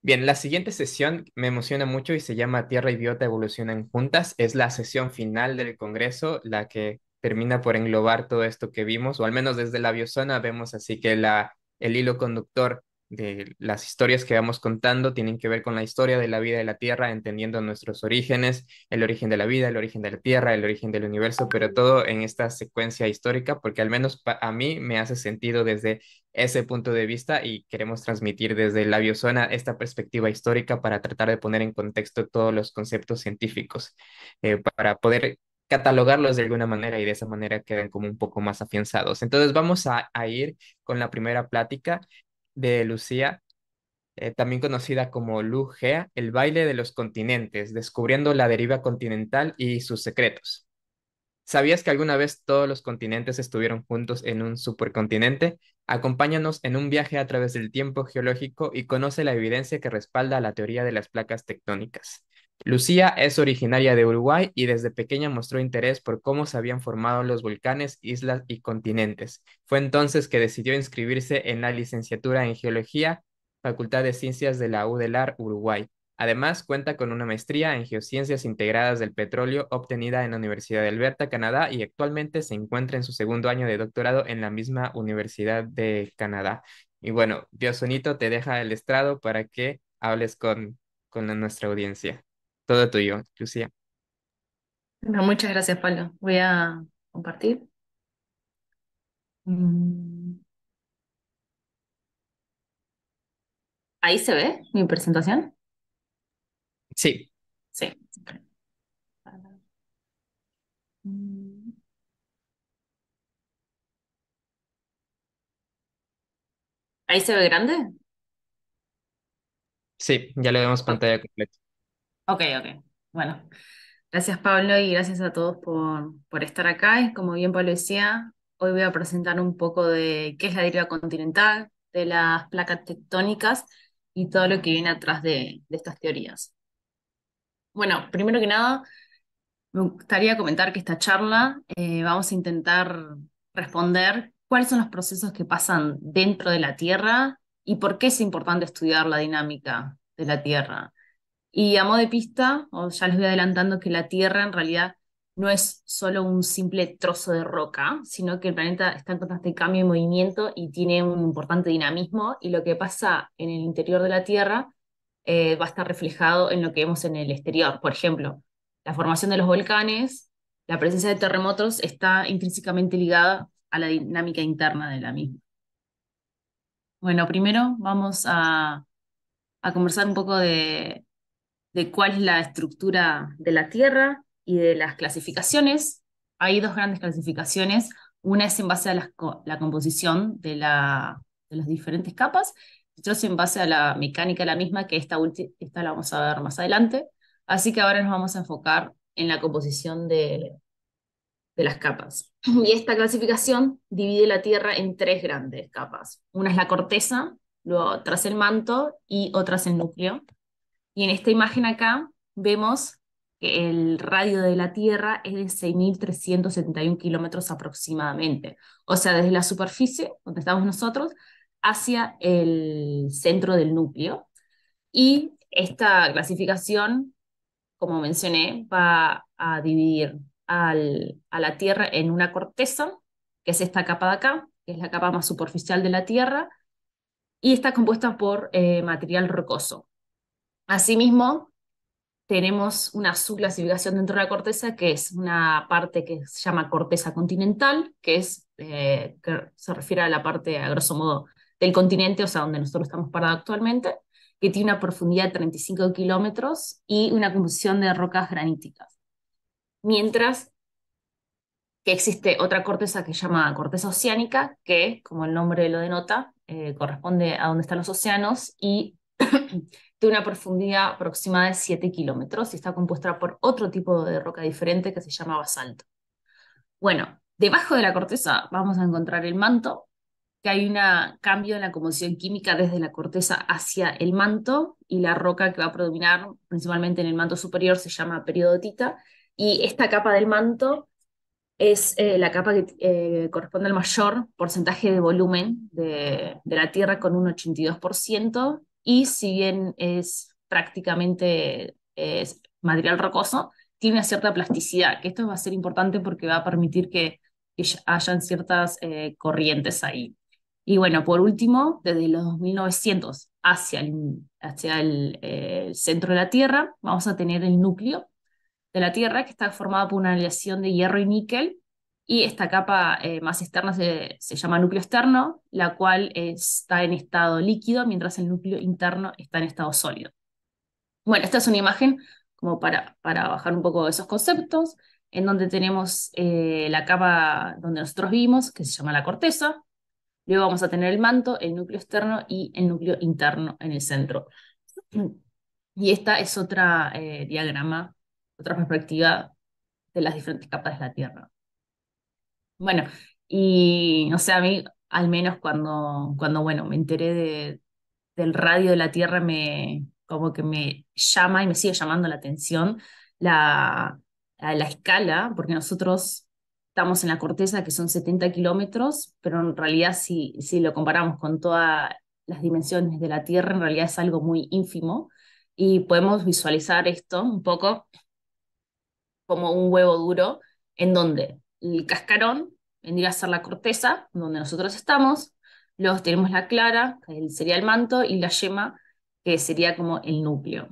Bien, la siguiente sesión me emociona mucho y se llama Tierra y Biota evolucionan juntas. Es la sesión final del Congreso, la que termina por englobar todo esto que vimos, o al menos desde la biozona vemos así que el hilo conductor de las historias que vamos contando tienen que ver con la historia de la vida de la Tierra, entendiendo nuestros orígenes, el origen de la vida, el origen de la Tierra, el origen del universo, pero todo en esta secuencia histórica, porque al menos a mí me hace sentido desde ese punto de vista y queremos transmitir desde la biozona esta perspectiva histórica para tratar de poner en contexto todos los conceptos científicos, para poder catalogarlos de alguna manera y de esa manera queden como un poco más afianzados. Entonces vamos a ir con la primera plática de Lucía, también conocida como Lu Gea, el baile de los continentes, descubriendo la deriva continental y sus secretos. ¿Sabías que alguna vez todos los continentes estuvieron juntos en un supercontinente? Acompáñanos en un viaje a través del tiempo geológico y conoce la evidencia que respalda la teoría de las placas tectónicas. Lucía es originaria de Uruguay y desde pequeña mostró interés por cómo se habían formado los volcanes, islas y continentes. Fue entonces que decidió inscribirse en la licenciatura en Geología, Facultad de Ciencias de la UDELAR, Uruguay. Además, cuenta con una maestría en Geociencias Integradas del Petróleo obtenida en la Universidad de Alberta, Canadá, y actualmente se encuentra en su segundo año de doctorado en la misma Universidad de Canadá. Y bueno, Diosonito te deja el estrado para que hables con nuestra audiencia. Todo tuyo, Lucía. Bueno, muchas gracias, Pablo. Voy a compartir. Mm, ¿Ahí se ve mi presentación? Sí, Sí. Mm, ¿Ahí se ve grande? sí, ya le vemos Ok, pantalla completa. ok. Bueno, gracias, Pablo, y gracias a todos por estar acá. Y como bien Pablo decía, hoy voy a presentar un poco de qué es la deriva continental, de las placas tectónicas y todo lo que viene atrás de estas teorías. Bueno, primero que nada, me gustaría comentar que esta charla vamos a intentar responder cuáles son los procesos que pasan dentro de la Tierra y por qué es importante estudiar la dinámica de la Tierra. Y a modo de pista, o ya les voy adelantando que la Tierra en realidad no es solo un simple trozo de roca, sino que el planeta está en constante cambio y movimiento y tiene un importante dinamismo y lo que pasa en el interior de la Tierra va a estar reflejado en lo que vemos en el exterior. Por ejemplo, la formación de los volcanes, la presencia de terremotos está intrínsecamente ligada a la dinámica interna de la misma. Bueno, primero vamos a conversar un poco de cuál es la estructura de la Tierra y de las clasificaciones. Hay dos grandes clasificaciones. Una es en base a la composición de las diferentes capas, y otra es en base a la mecánica de la misma, que esta la vamos a ver más adelante. Así que ahora nos vamos a enfocar en la composición de las capas. Y esta clasificación divide la Tierra en tres grandes capas. Una es la corteza, luego otra es el manto y otra es el núcleo. Y en esta imagen acá vemos que el radio de la Tierra es de 6.371 kilómetros aproximadamente. O sea, desde la superficie, donde estamos nosotros, hacia el centro del núcleo. Y esta clasificación, como mencioné, va a dividir a la Tierra en una corteza, que es esta capa de acá, que es la capa más superficial de la Tierra, y está compuesta por material rocoso. Asimismo, tenemos una subclasificación dentro de la corteza, que es una parte que se llama corteza continental, que se refiere a la parte, a grosso modo, del continente, o sea, donde nosotros estamos parados actualmente, que tiene una profundidad de 35 kilómetros y una composición de rocas graníticas. Mientras que existe otra corteza que se llama corteza oceánica, que, como el nombre lo denota, corresponde a donde están los océanos y tiene una profundidad aproximada de 7 kilómetros y está compuesta por otro tipo de roca diferente que se llama basalto. Bueno, debajo de la corteza vamos a encontrar el manto, que hay un cambio en la composición química desde la corteza hacia el manto y la roca que va a predominar principalmente en el manto superior se llama periodotita y esta capa del manto es la capa que corresponde al mayor porcentaje de volumen de la Tierra con un 82%, y si bien es prácticamente material rocoso, tiene una cierta plasticidad, que esto va a ser importante porque va a permitir que hayan ciertas corrientes ahí. Y bueno, por último, desde los 1900 hacia el centro de la Tierra, vamos a tener el núcleo de la Tierra, que está formada por una aleación de hierro y níquel, y esta capa más externa se llama núcleo externo, la cual está en estado líquido, mientras el núcleo interno está en estado sólido. Bueno, esta es una imagen como para bajar un poco esos conceptos, en donde tenemos la capa donde nosotros vivimos, que se llama la corteza. Luego vamos a tener el manto, el núcleo externo y el núcleo interno en el centro. Y esta es otra diagrama, otra perspectiva de las diferentes capas de la Tierra. Bueno, y o sea, a mí, al menos cuando bueno, me enteré del radio de la Tierra, como que me llama y me sigue llamando la atención la, la escala, porque nosotros estamos en la corteza, que son 70 kilómetros, pero en realidad si lo comparamos con todas las dimensiones de la Tierra, en realidad es algo muy ínfimo, y podemos visualizar esto un poco como un huevo duro, en donde el cascarón vendría a ser la corteza, donde nosotros estamos, luego tenemos la clara, que sería el manto, y la yema, que sería como el núcleo.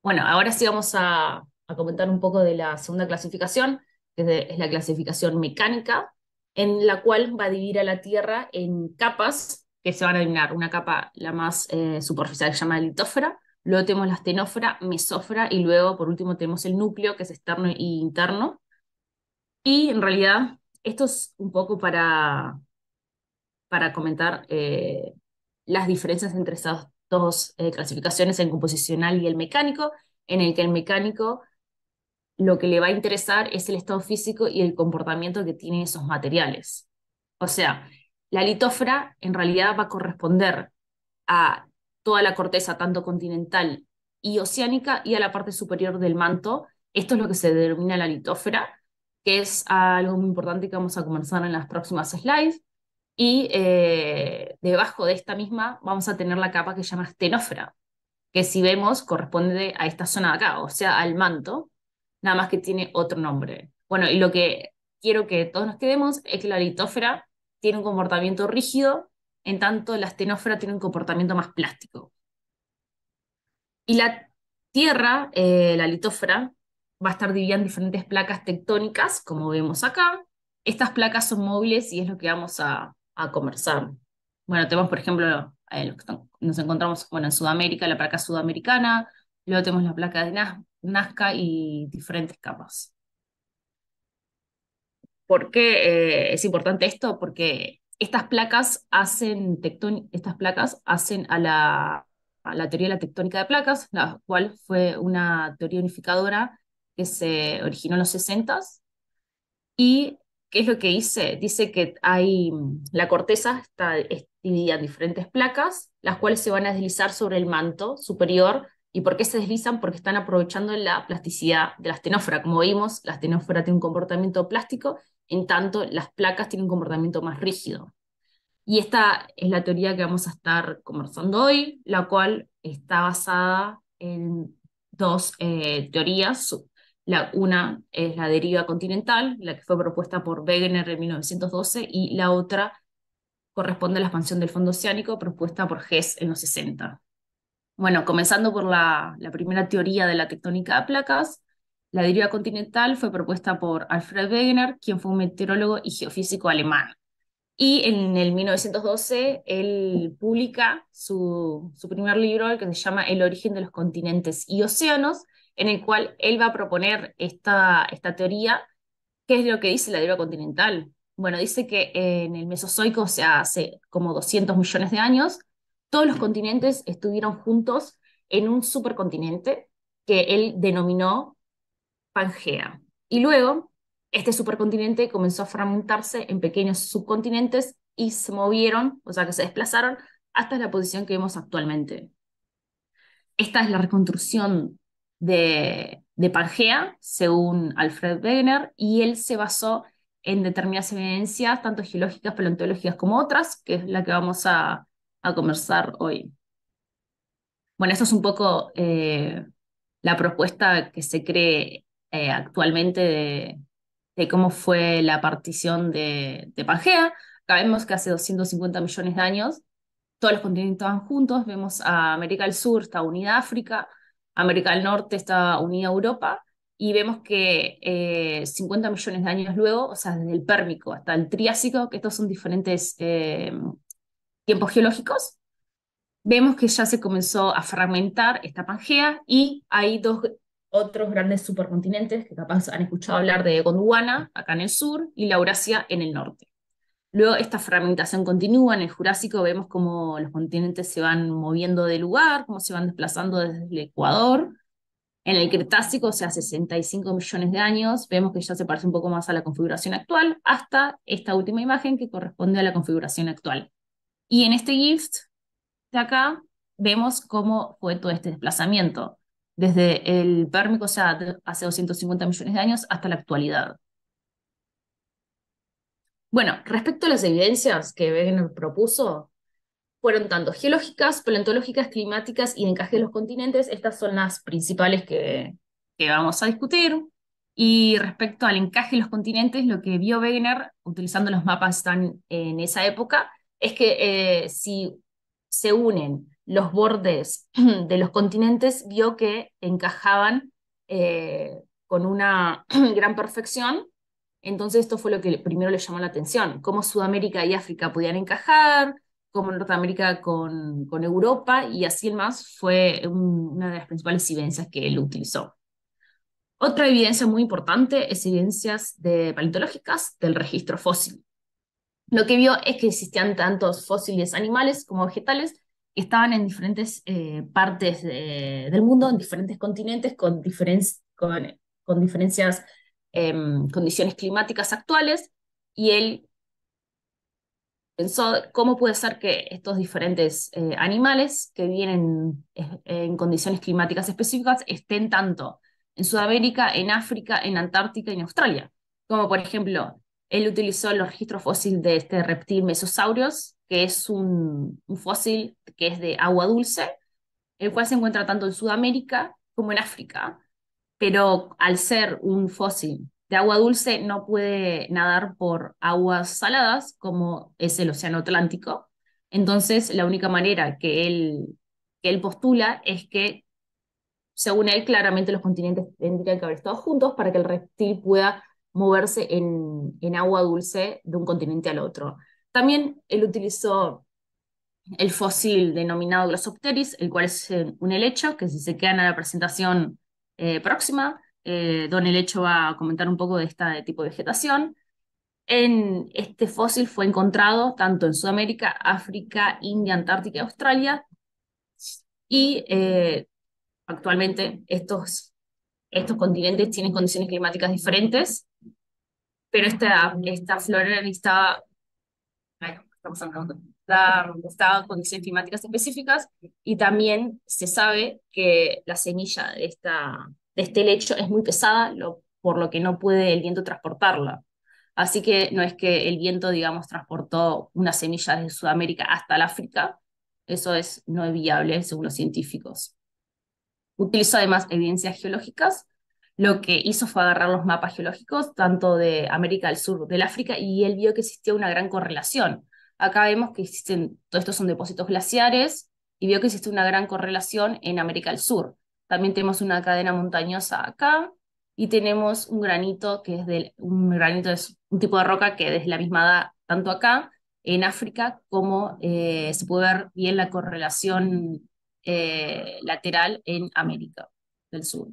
Bueno, ahora sí vamos a comentar un poco de la segunda clasificación, que es la clasificación mecánica, en la cual va a dividir a la Tierra en capas que se van a eliminar. Una capa, la más superficial, que se llama litósfera, luego tenemos la astenósfera, mesósfera, y luego, por último, tenemos el núcleo, que es externo e interno. Y en realidad, esto es un poco para comentar las diferencias entre esas dos clasificaciones, el composicional y el mecánico, en el que el mecánico lo que le va a interesar es el estado físico y el comportamiento que tienen esos materiales. O sea, la litósfera en realidad va a corresponder a toda la corteza, tanto continental y oceánica, y a la parte superior del manto. Esto es lo que se denomina la litósfera, que es algo muy importante que vamos a conversar en las próximas slides. Y debajo de esta misma vamos a tener la capa que se llama astenósfera, que si vemos corresponde a esta zona de acá, o sea, al manto, nada más que tiene otro nombre. Bueno, y lo que quiero que todos nos quedemos es que la litósfera tiene un comportamiento rígido, en tanto la astenósfera tiene un comportamiento más plástico. Y la Tierra, la litósfera, va a estar dividida en diferentes placas tectónicas, como vemos acá. Estas placas son móviles y es lo que vamos a conversar. Bueno, tenemos, por ejemplo, nos encontramos bueno, en Sudamérica, la placa sudamericana, luego tenemos la placa de Nazca y diferentes capas. ¿Por qué es importante esto? Porque estas placas hacen a la teoría de la tectónica de placas, la cual fue una teoría unificadora que se originó en los 60. ¿Y qué es lo que dice? Dice que la corteza es dividida en diferentes placas, las cuales se van a deslizar sobre el manto superior. ¿Y por qué se deslizan? Porque están aprovechando la plasticidad de la astenósfera. Como vimos, la astenósfera tiene un comportamiento plástico, en tanto las placas tienen un comportamiento más rígido. Y esta es la teoría que vamos a estar conversando hoy, la cual está basada en dos teorías. Una es la deriva continental, la que fue propuesta por Wegener en 1912, y la otra corresponde a la expansión del fondo oceánico, propuesta por Hess en los 60. Bueno, comenzando por la primera teoría de la tectónica de placas, la deriva continental fue propuesta por Alfred Wegener, quien fue un meteorólogo y geofísico alemán. Y en el 1912 él publica su primer libro, el que se llama El origen de los continentes y océanos, en el cual él va a proponer esta teoría. ¿Qué es lo que dice la deriva continental? Bueno, dice que en el Mesozoico, o sea, hace como 200 millones de años, todos los continentes estuvieron juntos en un supercontinente que él denominó Pangea. Y luego, este supercontinente comenzó a fragmentarse en pequeños subcontinentes y se movieron, o sea, que se desplazaron hasta la posición que vemos actualmente. Esta es la reconstrucción de Pangea, según Alfred Wegener, y él se basó en determinadas evidencias, tanto geológicas, paleontológicas como otras, que es la que vamos a conversar hoy. Bueno, esto es un poco la propuesta que se cree actualmente de cómo fue la partición de Pangea. Acá vemos que hace 250 millones de años todos los continentes estaban juntos. Vemos a América del Sur está unida a África, América del Norte está unida a Europa, y vemos que 50 millones de años luego, o sea, desde el Pérmico hasta el Triásico, que estos son diferentes tiempos geológicos, vemos que ya se comenzó a fragmentar esta Pangea y hay dos otros grandes supercontinentes que capaz han escuchado hablar de Gondwana, acá en el sur, y la Eurasia en el norte. Luego esta fragmentación continúa. En el Jurásico vemos cómo los continentes se van moviendo de lugar, cómo se van desplazando desde el Ecuador. En el Cretácico, o sea, 65 millones de años, vemos que ya se parece un poco más a la configuración actual, hasta esta última imagen que corresponde a la configuración actual. Y en este GIFT de acá vemos cómo fue todo este desplazamiento, desde el Pérmico, o sea, hace 250 millones de años, hasta la actualidad. Bueno, respecto a las evidencias que Wegener propuso, fueron tanto geológicas, paleontológicas, climáticas y de encaje de los continentes. Estas son las principales que vamos a discutir. Y respecto al encaje de los continentes, lo que vio Wegener, utilizando los mapas están en esa época, es que si se unen los bordes de los continentes, vio que encajaban con una gran perfección. Entonces esto fue lo que primero le llamó la atención, cómo Sudamérica y África podían encajar, como Norteamérica con Europa, y así el más fue una de las principales evidencias que él utilizó. Otra evidencia muy importante es evidencias paleontológicas del registro fósil. Lo que vio es que existían tantos fósiles animales como vegetales que estaban en diferentes partes del mundo, en diferentes continentes, con diferencias condiciones climáticas actuales, y él pensó cómo puede ser que estos diferentes animales que vienen en condiciones climáticas específicas estén tanto en Sudamérica, en África, en Antártica y en Australia. Como por ejemplo, él utilizó los registros fósiles de este reptil Mesosaurios, que es un fósil que es de agua dulce, el cual se encuentra tanto en Sudamérica como en África, pero al ser un fósil de agua dulce no puede nadar por aguas saladas como es el Océano Atlántico. Entonces, la única manera que él postula es que, según él, claramente los continentes tendrían que haber estado juntos para que el reptil pueda moverse en agua dulce de un continente al otro. También él utilizó el fósil denominado Glossopteris, el cual es un helecho, que si se quedan a la presentación próxima, don Helecho va a comentar un poco de este tipo de vegetación. Este fósil fue encontrado tanto en Sudamérica, África, India, Antártica y Australia, y actualmente estos continentes tienen condiciones climáticas diferentes, pero esta flora estaba bueno, estamos hablando, está en condiciones climáticas específicas, y también se sabe que la semilla de este lecho es muy pesada, por lo que no puede el viento transportarla. Así que no es que el viento, digamos, transportó una semilla desde Sudamérica hasta el África, eso no es viable según los científicos. Utilizó además evidencias geológicas. Lo que hizo fue agarrar los mapas geológicos, tanto de América del Sur, del África, y él vio que existía una gran correlación. Acá vemos que todos estos son depósitos glaciares, y vio que existe una gran correlación en América del Sur. También tenemos una cadena montañosa acá, y tenemos un granito, un granito es un tipo de roca que es la misma edad, tanto acá, en África, como se puede ver bien la correlación lateral en América del Sur.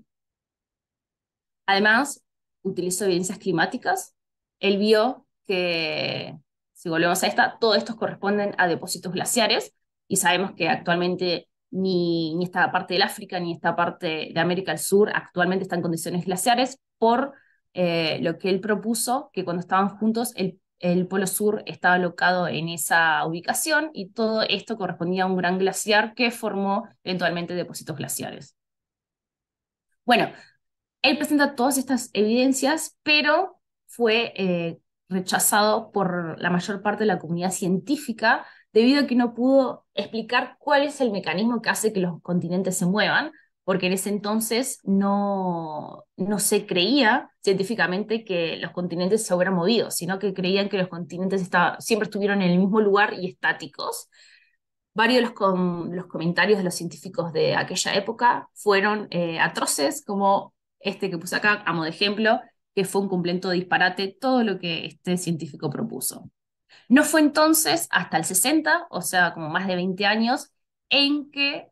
Además, utilizó evidencias climáticas. Él vio que, si volvemos a todos estos corresponden a depósitos glaciares, y sabemos que actualmente ni esta parte del África ni esta parte de América del Sur actualmente están en condiciones glaciares por lo que él propuso, que cuando estaban juntos el Polo Sur estaba alocado en esa ubicación, y todo esto correspondía a un gran glaciar que formó eventualmente depósitos glaciares. Bueno, él presenta todas estas evidencias, pero fue rechazado por la mayor parte de la comunidad científica debido a que no pudo explicar cuál es el mecanismo que hace que los continentes se muevan, porque en ese entonces no se creía científicamente que los continentes se hubieran movido, sino que creían que los continentes siempre estuvieron en el mismo lugar y estáticos. Varios de los comentarios de los científicos de aquella época fueron atroces, como este que puse acá a modo de ejemplo, que fue un completo disparate todo lo que este científico propuso. No fue entonces hasta el 60, o sea, como más de 20 años, en que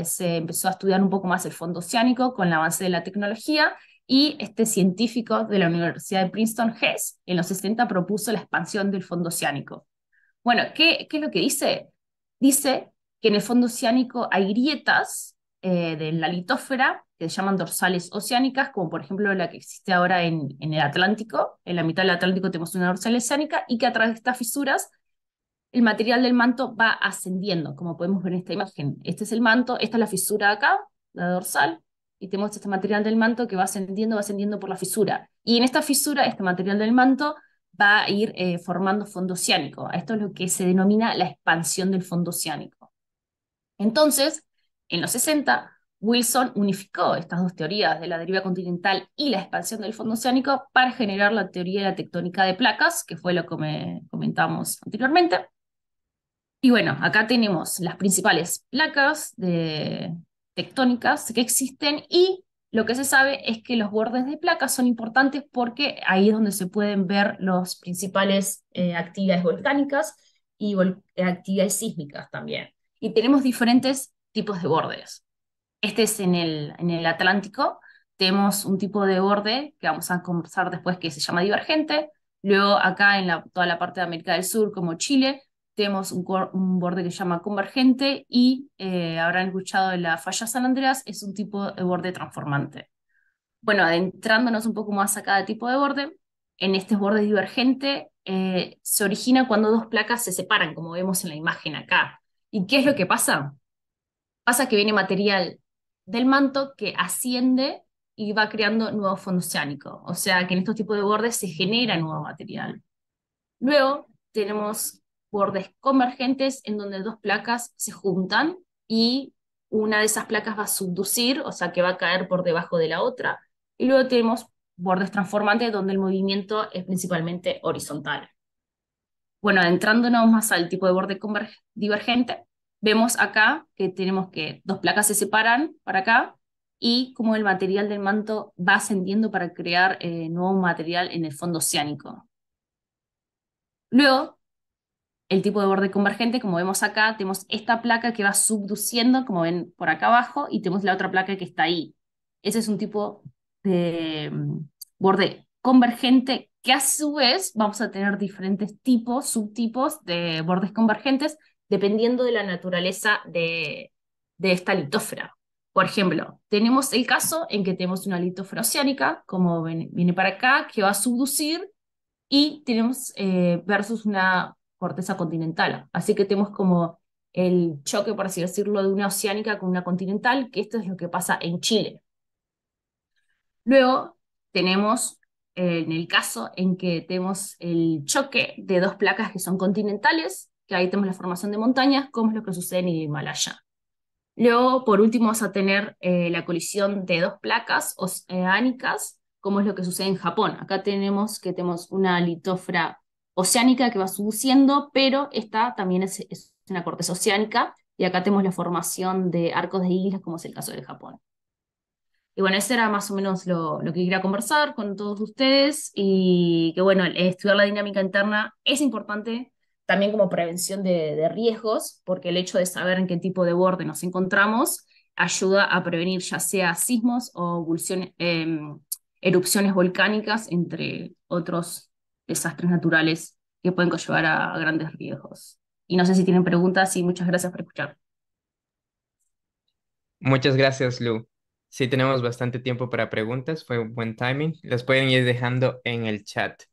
se empezó a estudiar un poco más el fondo oceánico con el avance de la tecnología y este científico de la Universidad de Princeton, Hess, en los 60 propuso la expansión del fondo oceánico. Bueno, ¿qué es lo que dice? Dice que en el fondo oceánico hay grietas de la litósfera que se llaman dorsales oceánicas, como por ejemplo la que existe ahora en el Atlántico. En la mitad del Atlántico tenemos una dorsal oceánica y que a través de estas fisuras el material del manto va ascendiendo, como podemos ver en esta imagen. Este es el manto, esta es la fisura de acá, la dorsal, y tenemos este material del manto que va ascendiendo por la fisura. Y en esta fisura, este material del manto va a ir formando fondo oceánico. Esto es lo que se denomina la expansión del fondo oceánico. Entonces, en los 60, Wilson unificó estas dos teorías de la deriva continental y la expansión del fondo oceánico para generar la teoría de la tectónica de placas, que fue lo que comentamos anteriormente. Y bueno, acá tenemos las principales placas tectónicas que existen y lo que se sabe es que los bordes de placas son importantes porque ahí es donde se pueden ver las principales actividades volcánicas y actividades sísmicas también. Y tenemos diferentes tipos de bordes. Este es en el Atlántico. Tenemos un tipo de borde que vamos a conversar después que se llama divergente. Luego acá en toda la parte de América del Sur, como Chile, tenemos un borde que se llama convergente y habrán escuchado de la falla San Andreas, es un tipo de borde transformante. Bueno, adentrándonos un poco más a cada tipo de borde, en este borde divergente se origina cuando dos placas se separan, como vemos en la imagen acá. ¿Y qué es lo que pasa? Pasa que viene material del manto que asciende y va creando nuevo fondo oceánico. O sea que en estos tipos de bordes se genera nuevo material. Luego tenemos bordes convergentes en donde dos placas se juntan y una de esas placas va a subducir, o sea que va a caer por debajo de la otra. Y luego tenemos bordes transformantes donde el movimiento es principalmente horizontal. Bueno, adentrándonos más al tipo de borde divergente, vemos acá que tenemos que dos placas se separan para acá y como el material del manto va ascendiendo para crear nuevo material en el fondo oceánico. Luego, el tipo de borde convergente, como vemos acá, tenemos esta placa que va subduciendo, como ven por acá abajo, y tenemos la otra placa que está ahí. Ese es un tipo de borde convergente que a su vez vamos a tener diferentes tipos, subtipos de bordes convergentes, dependiendo de la naturaleza de esta litósfera. Por ejemplo, tenemos el caso en que tenemos una litósfera oceánica, como viene para acá, que va a subducir y tenemos versus una corteza continental. Así que tenemos como el choque, por así decirlo, de una oceánica con una continental, que esto es lo que pasa en Chile. Luego tenemos en el caso en que tenemos el choque de dos placas que son continentales, que ahí tenemos la formación de montañas, como es lo que sucede en el Himalaya. Luego, por último, vas a tener la colisión de dos placas oceánicas, como es lo que sucede en Japón. Acá tenemos una litósfera oceánica que va subduciendo, pero esta también es una corteza oceánica, y acá tenemos la formación de arcos de islas, como es el caso de Japón. Y bueno, eso era más o menos lo que quería conversar con todos ustedes y que bueno, estudiar la dinámica interna es importante también como prevención de riesgos, porque el hecho de saber en qué tipo de borde nos encontramos ayuda a prevenir ya sea sismos o erupciones volcánicas, entre otros desastres naturales que pueden conllevar a grandes riesgos. Y no sé si tienen preguntas y muchas gracias por escuchar. Muchas gracias, Lu. Sí, tenemos bastante tiempo para preguntas, fue un buen timing. Las pueden ir dejando en el chat.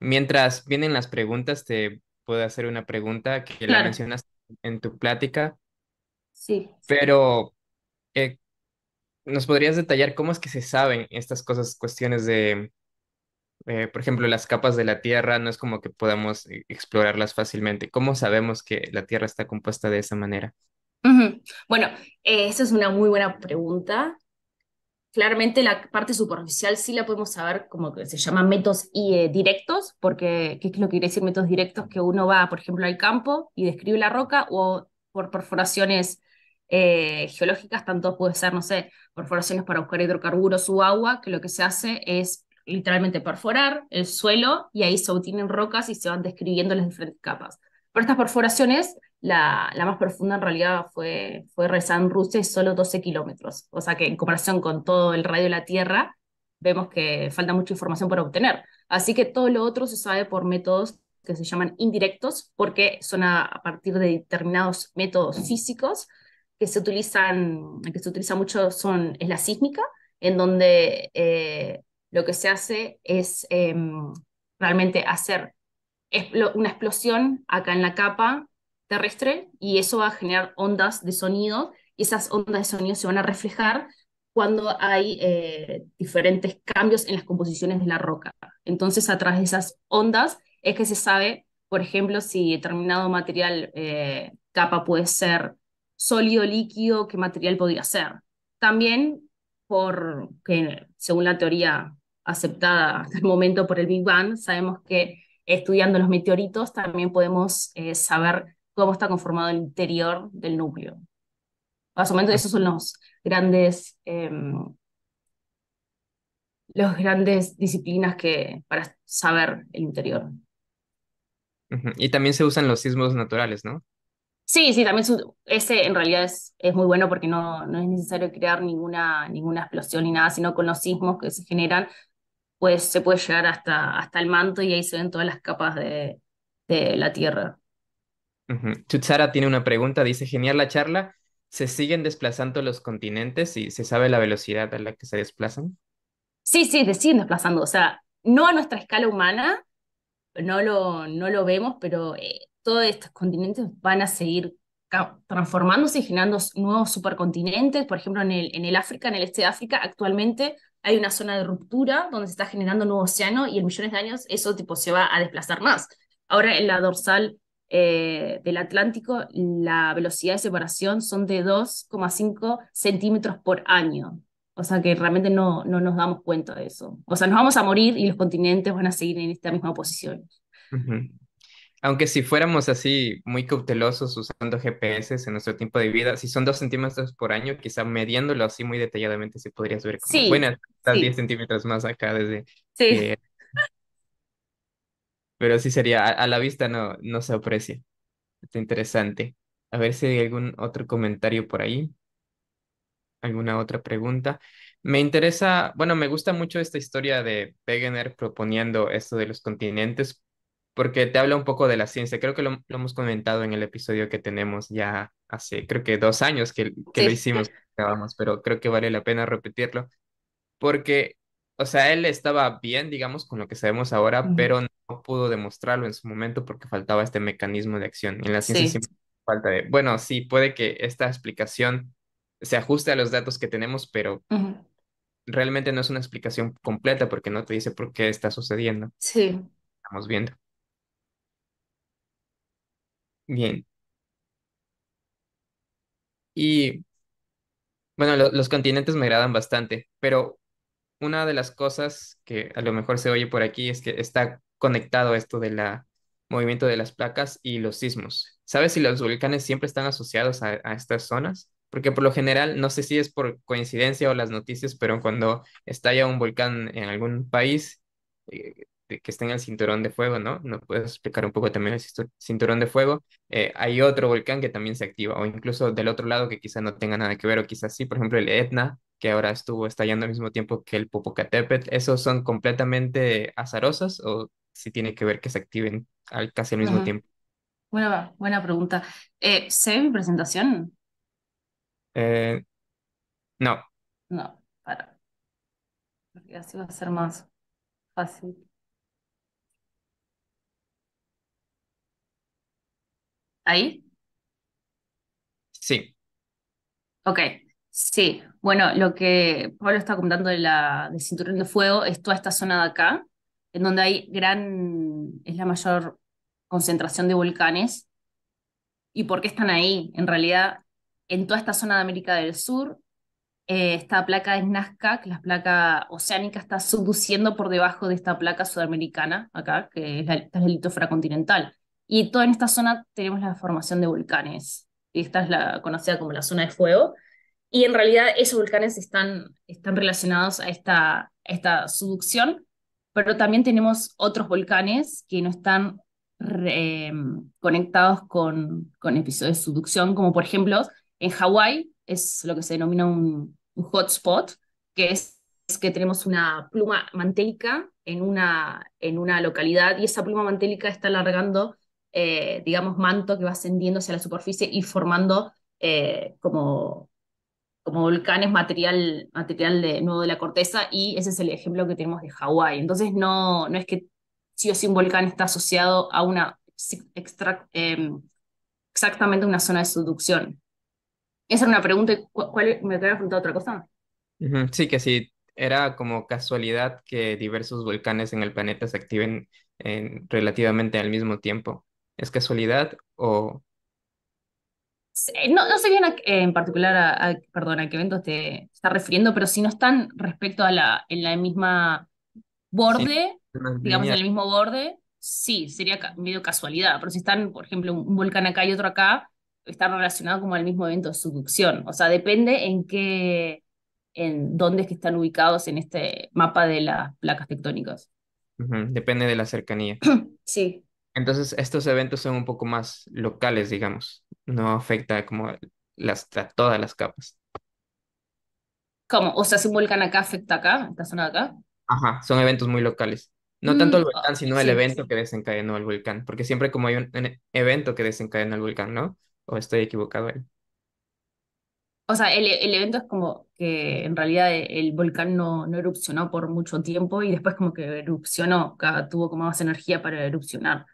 Mientras vienen las preguntas, te puedo hacer una pregunta que la Claro, mencionas en tu plática, sí. pero eh, ¿nos podrías detallar cómo es que se saben estas cosas, cuestiones Por ejemplo, las capas de la Tierra no es como que podamos explorarlas fácilmente. ¿Cómo sabemos que la Tierra está compuesta de esa manera? Ujú. Bueno, esa es una muy buena pregunta. Claramente la parte superficial sí la podemos saber como que se llaman métodos directos, porque ¿qué es lo que quiere decir métodos directos? Que uno va, por ejemplo, al campo y describe la roca o por perforaciones geológicas, tanto puede ser, no sé, perforaciones para buscar hidrocarburos o agua, que lo que se hace es literalmente perforar el suelo y ahí se obtienen rocas y se van describiendo las diferentes capas. Pero estas perforaciones la más profunda en realidad fue realizada en Rusia y solo 12 kilómetros. O sea que en comparación con todo el radio de la Tierra, vemos que falta mucha información por obtener. Así que todo lo otro se sabe por métodos que se llaman indirectos, porque son a partir de determinados métodos físicos que se utiliza mucho es la sísmica, en donde lo que se hace es realmente hacer una explosión acá en la capa terrestre y eso va a generar ondas de sonido y esas ondas de sonido se van a reflejar cuando hay diferentes cambios en las composiciones de la roca. Entonces, a través de esas ondas es que se sabe, por ejemplo, si determinado material capa puede ser sólido, líquido, qué material podría ser. También porque, según la teoría aceptada hasta el momento por el Big Bang, sabemos que estudiando los meteoritos también podemos saber cómo está conformado el interior del núcleo. Más o menos esos son los grandes disciplinas para saber el interior. Ujú. Y también se usan los sismos naturales, ¿no? Sí, sí, también ese en realidad es muy bueno porque no es necesario crear ninguna explosión ni nada, sino con los sismos que se generan, pues se puede llegar hasta el manto y ahí se ven todas las capas de la Tierra. Ujú. Tutsara tiene una pregunta, dice, genial la charla. ¿Se siguen desplazando los continentes y se sabe la velocidad a la que se desplazan? Sí, sí, te siguen desplazando, o sea, no a nuestra escala humana, no lo vemos, pero todos estos continentes van a seguir transformándose y generando nuevos supercontinentes. Por ejemplo, en el África, en el este de África, actualmente hay una zona de ruptura donde se está generando un nuevo océano y en millones de años eso tipo se va a desplazar más. Ahora en la dorsal del Atlántico, la velocidad de separación son de 2,5 centímetros por año. O sea que realmente no nos damos cuenta de eso. O sea, nos vamos a morir y los continentes van a seguir en esta misma posición. Ujú. Aunque si fuéramos así muy cautelosos usando GPS en nuestro tiempo de vida, si son 2 centímetros por año, quizá mediándolo así muy detalladamente, se podrías ver como, bueno, Sí, estás 10 sí, centímetros más acá desde sí. que, pero sí sería, a la vista no se aprecia. Está interesante. A ver si hay algún otro comentario por ahí, alguna otra pregunta. Me interesa, bueno, me gusta mucho esta historia de Wegener proponiendo esto de los continentes, porque te habla un poco de la ciencia. Creo que lo hemos comentado en el episodio que tenemos ya hace, creo que 2 años que lo Sí. hicimos, grabamos, pero creo que vale la pena repetirlo, porque, o sea, él estaba bien, digamos, con lo que sabemos ahora, Ujú. pero no pudo demostrarlo en su momento porque faltaba este mecanismo de acción. En la ciencia Sí. siempre falta de, bueno, sí, puede que esta explicación se ajuste a los datos que tenemos, pero Ujú. realmente no es una explicación completa porque no te dice por qué está sucediendo. Sí. Estamos viendo. Bien. Y bueno, los continentes me agradan bastante, pero una de las cosas que a lo mejor se oye por aquí es que está conectado esto de la movimiento de las placas y los sismos. ¿Sabes si los volcanes siempre están asociados a estas zonas? Porque por lo general, no sé si es por coincidencia o las noticias, pero cuando estalla un volcán en algún país que está en el cinturón de fuego, ¿no? ¿No puedes explicar un poco también el cinturón de fuego? Hay otro volcán que también se activa, o incluso del otro lado que quizá no tenga nada que ver, o quizás sí, por ejemplo, el Etna que ahora estuvo estallando al mismo tiempo que el Popocatépetl, ¿esos son completamente azarosas o si tiene que ver que se activen casi al mismo Ujú. tiempo? Buena pregunta. ¿Se ve mi presentación? Eh, no, No, porque así va a ser más fácil. ¿Ahí? sí, Ok. Sí. Bueno, lo que Pablo está comentando del cinturón de fuego es toda esta zona de acá. en donde es la mayor concentración de volcanes. ¿Y por qué están ahí? En realidad, en toda esta zona de América del Sur, esta placa es Nazca, que la placa oceánica está subduciendo por debajo de esta placa sudamericana, acá, que es esta es la litosfera continental. Y toda en esta zona tenemos la formación de volcanes. Y esta es la conocida como la zona de fuego. Y en realidad esos volcanes están relacionados a esta subducción, pero también tenemos otros volcanes que no están conectados con episodios de subducción, como por ejemplo en Hawái es lo que se denomina un hotspot, que es que tenemos una pluma mantélica en una localidad y esa pluma mantélica está alargando, digamos, manto que va ascendiendo hacia la superficie y formando como volcanes material de nuevo de la corteza, y ese es el ejemplo que tenemos de Hawái. Entonces no es que sí o sí un volcán está asociado a exactamente una zona de subducción. Esa era una pregunta. ¿Me había preguntado otra cosa? Ujú, sí, que sí, era como casualidad que diversos volcanes en el planeta se activen relativamente al mismo tiempo. ¿Es casualidad o...? No sé bien en particular perdón, a qué evento te está refiriendo, pero si no están respecto en la misma Sí, borde, unas digamos en líneas. el mismo borde, sí, sería medio casualidad, pero si están, por ejemplo, un volcán acá y otro acá, están relacionados como al mismo evento de subducción. O sea, depende en dónde es que están ubicados en este mapa de las placas tectónicas. Ujú, depende de la cercanía. Sí. Entonces, estos eventos son un poco más locales, digamos. No afecta como a todas las capas. ¿Cómo? O sea, si un volcán acá afecta acá, esta zona de acá. Ajá, son eventos muy locales. No tanto el volcán, sino el Sí. evento que desencadenó el volcán. Porque siempre como hay un evento que desencadena el volcán, ¿no? ¿O estoy equivocado ahí? O sea, el evento es como que en realidad el volcán no erupcionó por mucho tiempo y después como que erupcionó, tuvo como más energía para erupcionar.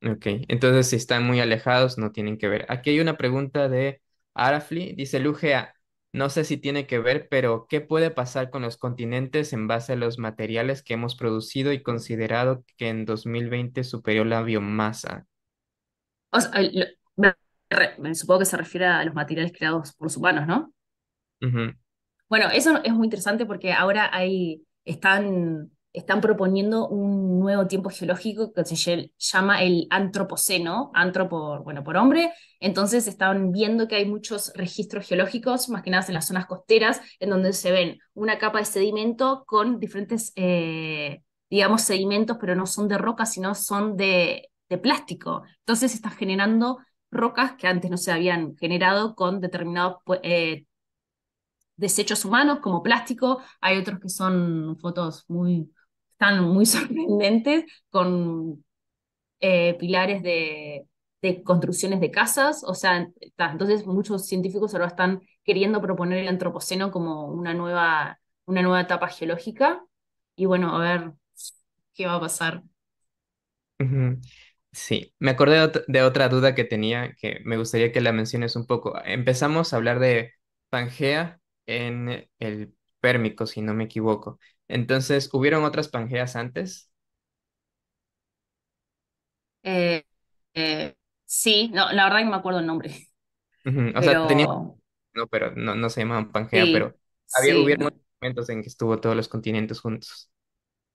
Ok, entonces si están muy alejados, no tienen que ver. Aquí hay una pregunta de Arafli, dice Lugea, no sé si tiene que ver, pero ¿qué puede pasar con los continentes en base a los materiales que hemos producido y considerado que en 2020 superó la biomasa? O sea, me supongo que se refiere a los materiales creados por los humanos, ¿no? Ujú, Bueno, eso es muy interesante porque ahora están proponiendo un nuevo tiempo geológico que llama el antropoceno, bueno, por hombre. Entonces están viendo que hay muchos registros geológicos, más que nada en las zonas costeras, en donde se ven una capa de sedimento con diferentes, digamos, sedimentos, pero no son de roca, sino son de plástico. Entonces está generando rocas que antes no se habían generado con determinados desechos humanos como plástico. Hay otros que son están muy sorprendentes con pilares de construcciones de casas. O sea, entonces muchos científicos ahora están queriendo proponer el antropoceno como una nueva etapa geológica. Y bueno, a ver qué va a pasar. ujú. Sí, me acordé de otra duda que tenía que me gustaría que la menciones un poco. Empezamos a hablar de Pangea en el Pérmico, si no me equivoco. Entonces, ¿hubieron otras Pangeas antes? Eh, sí, no, la verdad que no me acuerdo el nombre, Ujú, o sea, tenía, pero no, pero no se llamaban Pangea, sí, pero sí. hubieron otros momentos en que estuvo todos los continentes juntos.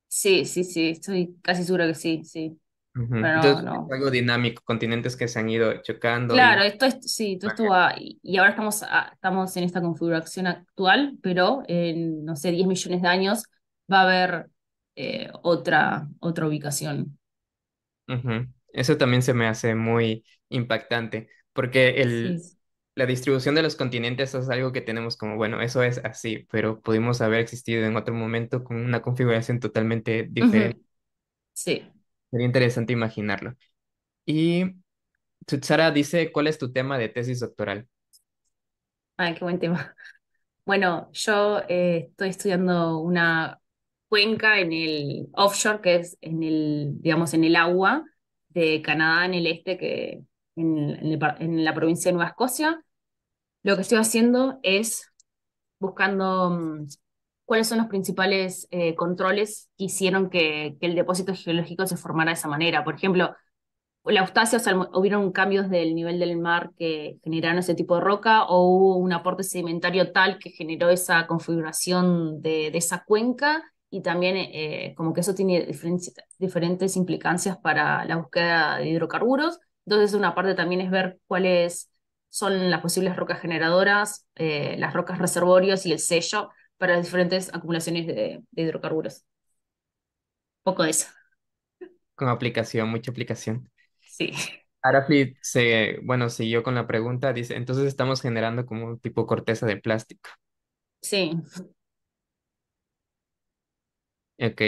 Sí, sí, sí, estoy casi segura que sí, sí. Ujú, Pero no, entonces, es no. algo dinámico, continentes que se han ido chocando Claro, y... sí, todo esto va, y ahora estamos en esta configuración actual, pero en, no sé, 10 millones de años va a haber otra ubicación. Ujú. Eso también se me hace muy impactante, porque Sí. la distribución de los continentes es algo que tenemos como, bueno, eso es así, pero pudimos haber existido en otro momento con una configuración totalmente diferente. Ujú, sí. Sería interesante imaginarlo. Y Sara dice, ¿cuál es tu tema de tesis doctoral? Ay, qué buen tema. Bueno, yo estoy estudiando una cuenca en el offshore, que es digamos, en el agua de Canadá en el este, en la provincia de Nueva Escocia. Lo que estoy haciendo es buscando cuáles son los principales controles que hicieron que el depósito geológico se formara de esa manera. Por ejemplo, la Eustasia, o sea, hubieron cambios del nivel del mar que generaron ese tipo de roca, o hubo un aporte sedimentario tal que generó esa configuración de esa cuenca, y también como que eso tiene diferentes implicancias para la búsqueda de hidrocarburos. Entonces, una parte también es ver cuáles son las posibles rocas generadoras, las rocas reservorios y el sello para las diferentes acumulaciones de hidrocarburos. Poco de eso. Con aplicación, mucha aplicación. Sí, Arafit se, bueno, siguió con la pregunta, dice, entonces estamos generando como un tipo corteza de plástico. sí. Ok.